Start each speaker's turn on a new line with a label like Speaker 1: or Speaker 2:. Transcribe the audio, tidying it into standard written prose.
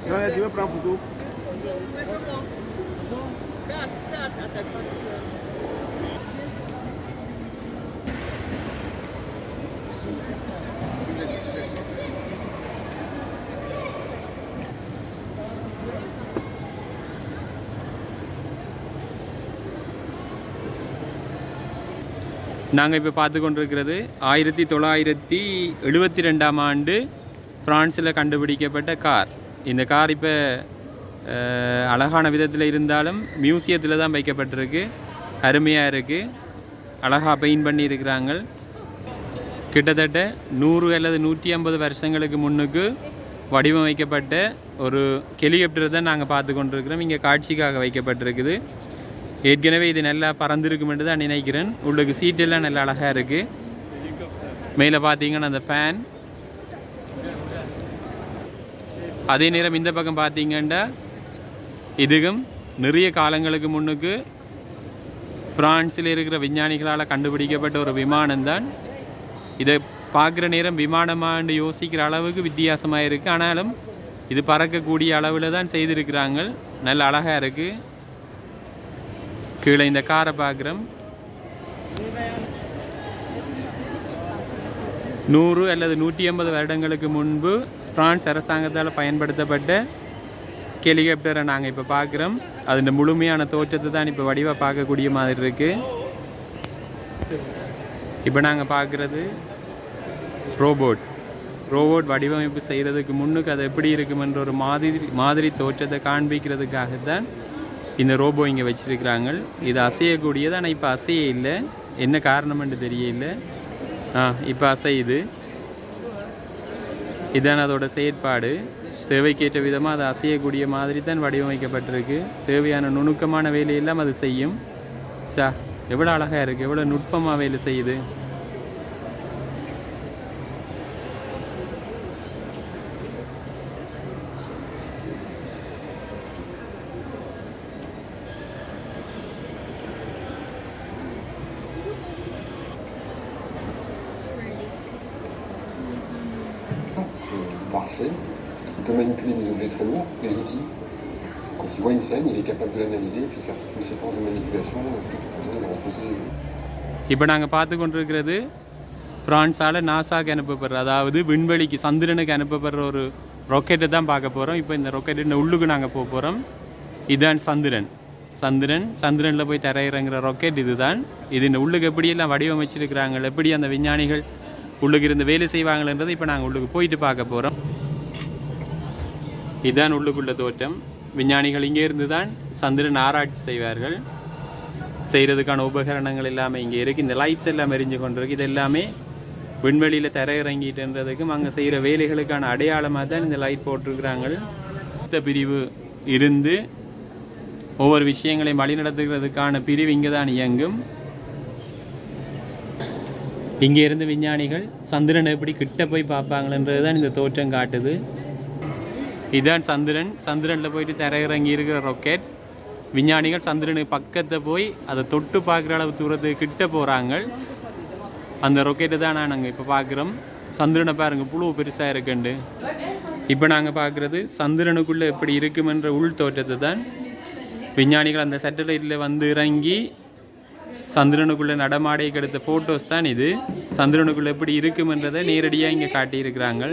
Speaker 1: Tu veux prendre photo?
Speaker 2: நாங்கள் இப்போ பார்த்து கொண்டிருக்கிறது 1972ஆம் ஆண்டு ஃப்ரான்ஸில் கண்டுபிடிக்கப்பட்ட கார். இந்த கார் இப்போ அழகான விதத்தில் இருந்தாலும் மியூசியத்தில் தான் வைக்கப்பட்டிருக்கு. அருமையாக இருக்குது, அழகாக பெயிண்ட் பண்ணி இருக்கிறாங்க. கிட்டத்தட்ட 100 அல்லது 150 வருஷங்களுக்கு முன்னுக்கு வடிவமைக்கப்பட்ட ஒரு ஹெலிகாப்டர் தான் நாங்கள் பார்த்து கொண்டிருக்கிறோம். இங்கே காட்சிக்காக வைக்கப்பட்டிருக்குது. ஏற்கனவே இது நல்லா பறந்துருக்குமென்று தான் நினைக்கிறேன். உள்ளுக்கு சீட்டெல்லாம் நல்லா அழகாக இருக்குது. மேலே பார்த்தீங்கன்னா அந்த ஃபேன். அதே நேரம் இந்த பக்கம் பார்த்தீங்கன்னா இதுவும் நிறைய காலங்களுக்கு முன்னுக்கு பிரான்ஸில் இருக்கிற விஞ்ஞானிகளால் கண்டுபிடிக்கப்பட்ட ஒரு விமானம் தான். இதை பார்க்குற நேரம் விமானமான்னு யோசிக்கிற அளவுக்கு வித்தியாசமாக இருக்குது. ஆனாலும் இது பறக்கக்கூடிய அளவில் தான் செய்திருக்கிறாங்க. நல்ல அழகாக இருக்குது. கீழே இந்த காரை பார்க்குறோம். 100 அல்லது 150 வருடங்களுக்கு முன்பு பிரான்ஸ் அரசாங்கத்தால் பயன்படுத்தப்பட்ட ஹெலிகாப்டரை நாங்கள் இப்போ பார்க்குறோம். அதன் முழுமையான தோற்றத்தை தான் இப்போ வடிவாக பார்க்கக்கூடிய மாதிரி இருக்குது. இப்போ நாங்கள் பார்க்குறது ரோபோட் வடிவமைப்பு செய்கிறதுக்கு முன்னுக்கு அது எப்படி இருக்குமென்ற ஒரு மாதிரி தோற்றத்தை காண்பிக்கிறதுக்காகத்தான் இந்த ரோபோ இங்கே வச்சிருக்கிறாங்க. இது அசையக்கூடியது, ஆனால் இப்போ அசைய இல்லை. என்ன காரணம்னு தெரியல. இப்போ அசையுது. இதுதான் அதோட செயற்பாடு. தேவைக்கேற்ற விதமாக அது அசையக்கூடிய மாதிரி தான் வடிவமைக்கப்பட்டிருக்கு. தேவையான நுணுக்கமான வேலையெல்லாம் அது செய்யும். எவ்வளோ அழகாக இருக்குது, எவ்வளோ நுட்பமாக வேலை செய்யுது.
Speaker 3: Marcher, il peut manipuler des objets très lourds, des outils. Quand il voit une scène, il est capable de l'analyser et puis faire toute une séquence de manipulation de reposer.
Speaker 2: இப்போ நாங்கள் பார்த்து கொண்டிருக்கிறது ஃப்ரான்ஸால் நாசாக்கு அனுப்பப்படுற, அதாவது விண்வெளிக்கு சந்திரனுக்கு அனுப்பப்படுற ஒரு ராக்கெட்டை தான் பார்க்க போகிறோம். இப்போ இந்த ராக்கெட்டின் உள்ளுக்கு நாங்கள் போக போகிறோம். இதுதான் சந்திரனில் போய் தரையிறங்குற ராக்கெட். இதுதான் இது. இந்த உள்ளுக்கு எப்படியெல்லாம் வடிவமைச்சிருக்கிறாங்க, எப்படி அந்த விஞ்ஞானிகள் உள்ளுக்கு இருந்து வேலை செய்வாங்கன்றதை இப்போ நாங்கள் உள்ளுக்கு போயிட்டு பார்க்க போகிறோம். இதுதான் உள்ளுக்குள்ள தோற்றம். விஞ்ஞானிகள் இங்கே இருந்து தான் சந்திரன் ஆராய்ச்சி செய்வார்கள். செய்கிறதுக்கான உபகரணங்கள் எல்லாமே இங்கே இருக்குது. இந்த லைட்ஸ் எல்லாம் எரிஞ்சு கொண்டிருக்கு. இது எல்லாமே விண்வெளியில் தரையிறங்கிட்டுன்றதுக்கும் அங்கே செய்கிற வேலைகளுக்கான அடையாளமாக தான் இந்த லைட் போட்டிருக்கிறாங்க. இந்த பிரிவு இருந்து ஒவ்வொரு விஷயங்களையும் வழிநடத்துகிறதுக்கான பிரிவு இங்கே தான் இயங்கும். இங்கே இருந்து விஞ்ஞானிகள் சந்திரனை எப்படி கிட்ட போய் பார்ப்பாங்கன்றது தான் இந்த தோற்றம் காட்டுது. இதுதான் சந்திரனில் போயிட்டு தரையிறங்கி இருக்கிற ராக்கெட். விஞ்ஞானிகள் சந்திரனுக்கு பக்கத்தை போய் அதை தொட்டு பார்க்குற அளவு தூரத்துக்கு கிட்ட போகிறாங்க. அந்த ராக்கெட்டை தான் நாங்கள் இப்போ பார்க்குறோம். சந்திரனை பாருங்கள், புழு பெருசாக இருக்குண்டு. இப்போ நாங்கள் பார்க்குறது சந்திரனுக்குள்ளே எப்படி இருக்குமென்ற உள் தோற்றத்தை தான். விஞ்ஞானிகள் அந்த சேட்டலைட்டில் வந்து இறங்கி சந்திரனுக்குள்ளே நடமாடைக்கு எடுத்த ஃபோட்டோஸ் தான் இது. சந்திரனுக்குள்ளே எப்படி இருக்குமென்றதை நேரடியாக இங்கே காட்டியிருக்கிறாங்க.